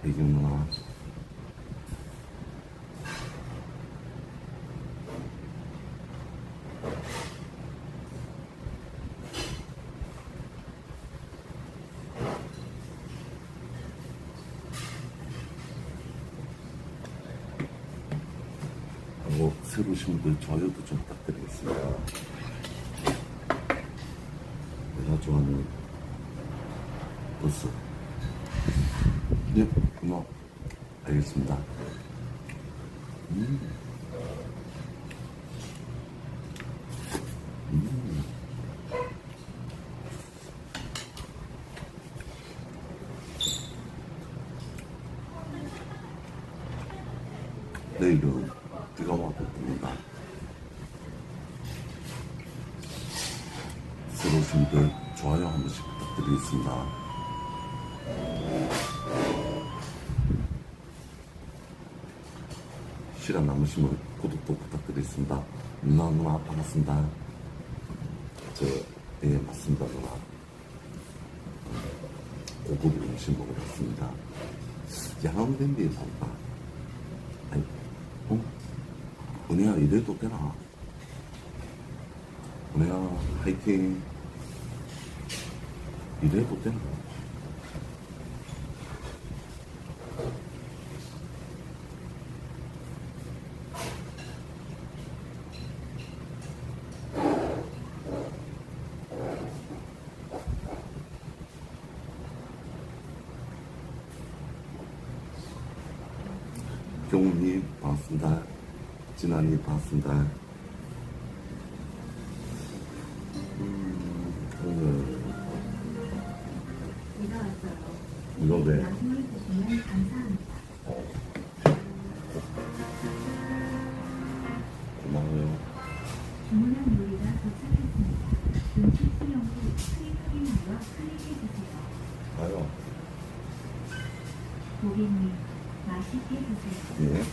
배경 누나. 그리고 새로 오신 분들 좋아요도 좀 부탁드리겠습니다. 내가 좋아하는 버스. 예, 고마워. 알겠습니다. 음. 내일은 비가 와겠습니다. 새로 오신 분들 좋아요 한 번씩 부탁드리겠습니다. 시간 남으시면 구독도 부탁드리겠습니다. 누나 반갑습니다. 예, 맞습니다, 누나. 고급 음식 먹으러 왔습니다. 양암냄비에 살까? 아니, 은혜야, 이래도 되나? 은혜야, 화이팅. 이래도 되나? 경훈님 반갑습니다. 진아님 반갑습니다. 오늘 이거 왜? 고마워요. 주문한 요리가 도착했습니다. 음식 수령 후 크림 눌러 클릭해주세요. 가요. 고객님, 맛있게 드세요. 예.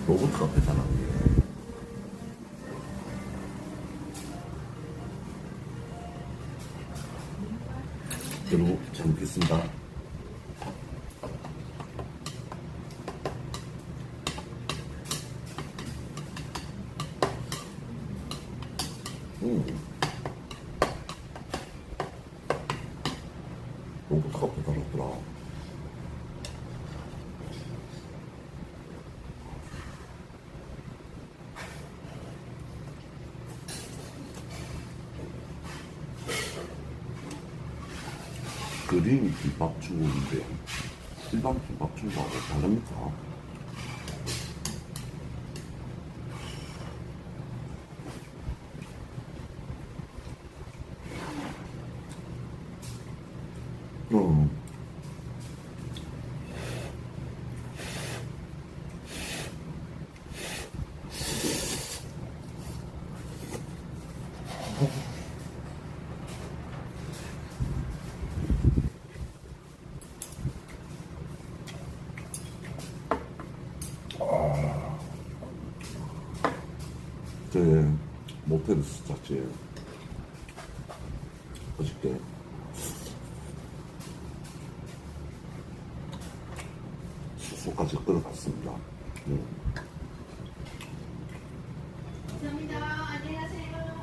로봇 카페잖아. 여러분, 잘 먹겠습니다. 로봇 카페 달았더라. 그린 김밥죽인데 일반 김밥죽하고 다릅니까? 어. 제 모텔에서 잤지. 어저께 숙소까지 끌어갔습니다. 감사합니다. 안녕하세요.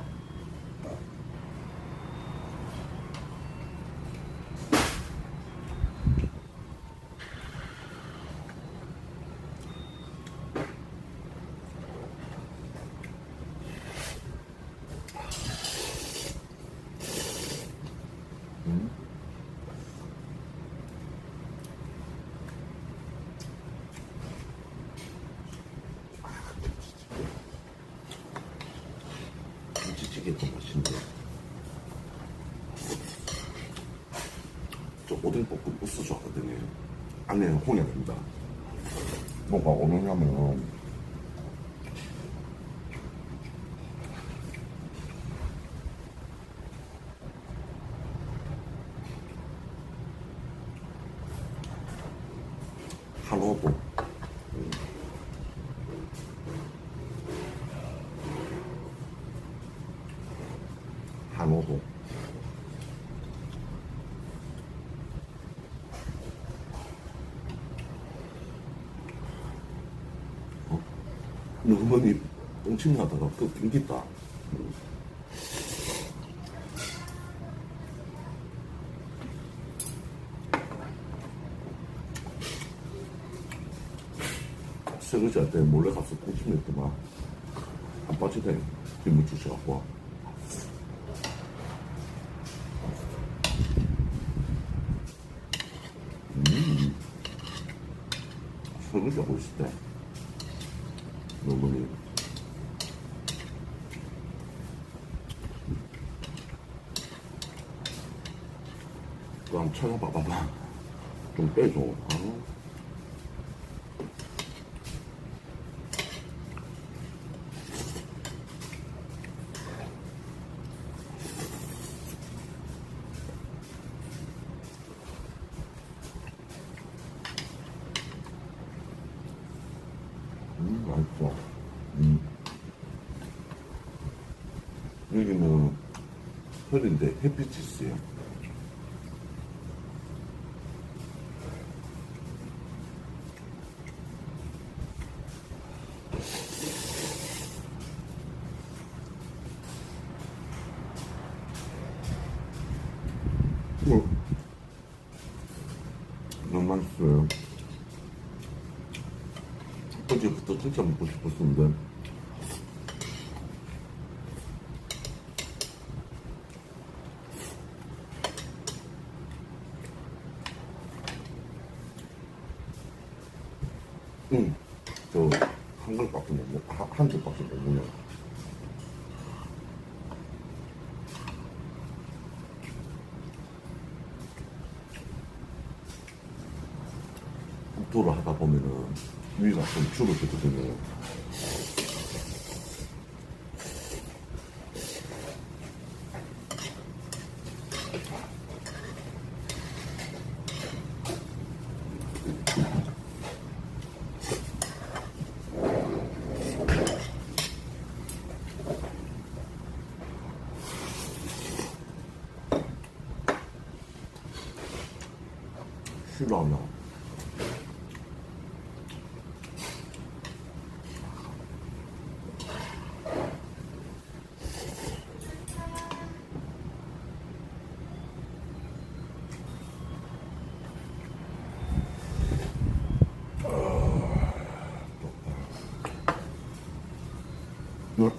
김치찌개도 맛있는데 저 오뎅볶음 소스 좋아하거든요. 안에는 홍합입니다. 뭐가 오느냐면 한호도 한호도 어머니 똥침 하다가 또 낑겼다. 설거지할 때 몰래 가서 똥침 냈더만 안 빠지대. 빗물 주셔갖고. 설거지 하고 있을 때 어머니 그거 한번 찾아봐봐. 좀 빼줘. 맛있어. 여기는 혈인데 햇빛이 있어요. 너무 맛있어요. 어제부터 진짜 먹고 싶었는데 저 한 걸밖에 못 먹어. 한 줄밖에 못 먹어. 국토를 하다 보면은 위가 좀 줄어들거든요. 싫어하나? 네?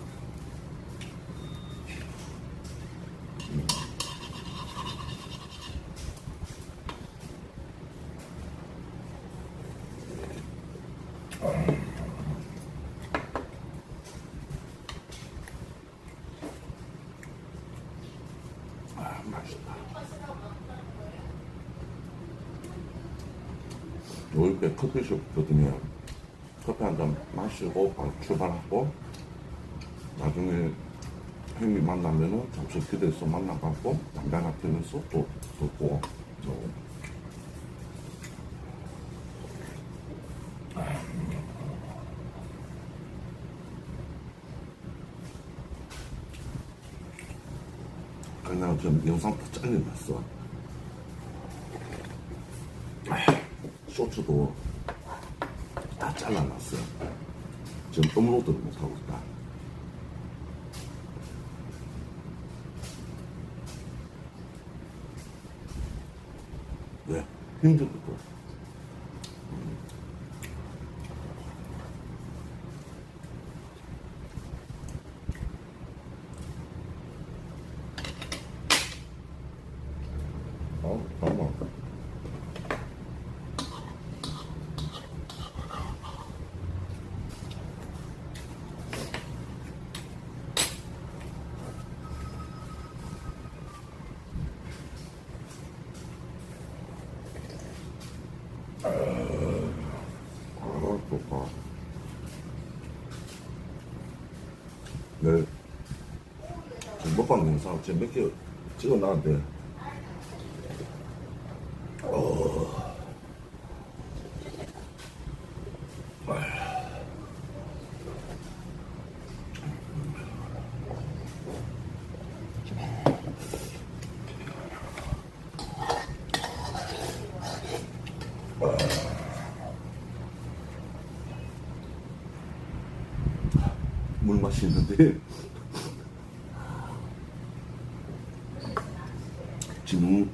맛있다. 이렇게 커피숍거든요. 커피 한 잔 마시고 바로 출발하고 나중에 형님 만나면은 잠시 기대해서 만나갖고 담배 하나 피면서 또 듣고 그냥 좀 영상 다 잘려놨어. 쇼츠도 다 잘라놨어요. 지금 업로드를 못하고 있다. 왜? 힘들거든. 잠깐만. 좋다. 네. 지금 먹방 영상 지금 몇 개 찍어놨는데, 물 맛이 있는데 지금